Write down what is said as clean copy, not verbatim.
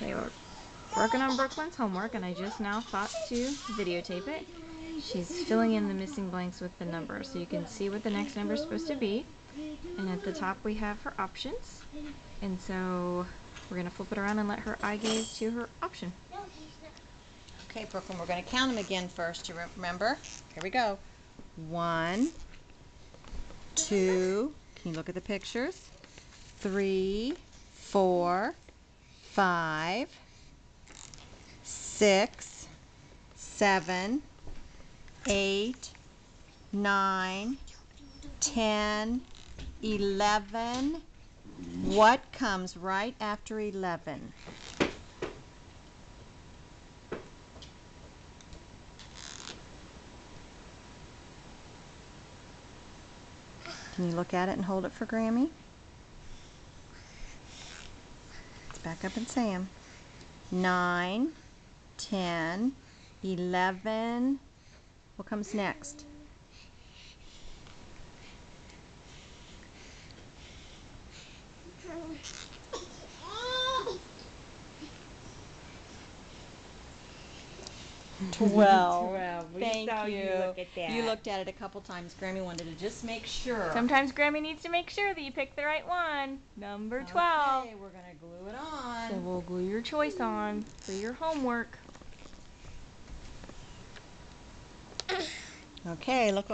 Okay, we're working on Brooklyn's homework, and I just now thought to videotape it. She's filling in the missing blanks with the numbers, so you can see what the next number is supposed to be. And at the top we have her options. And so we're going to flip it around and let her eye gaze to her option. Okay, Brooklyn, we're going to count them again first. You remember? Here we go. 1, 2, can you look at the pictures? 3, 4, 5, 6, 7, 8, 9, 10, 11. What comes right after 11? Can you look at it and hold it for Grammy? Let's back up and say them. 9, 10, 11. What comes next? Twelve. 12. Thank saw you. look at that. You looked at it a couple times. Grammy wanted to just make sure. Sometimes Grammy needs to make sure that you pick the right one. Number 12. Okay, we're going to glue it on. So we'll glue your choice on for your homework. Okay, look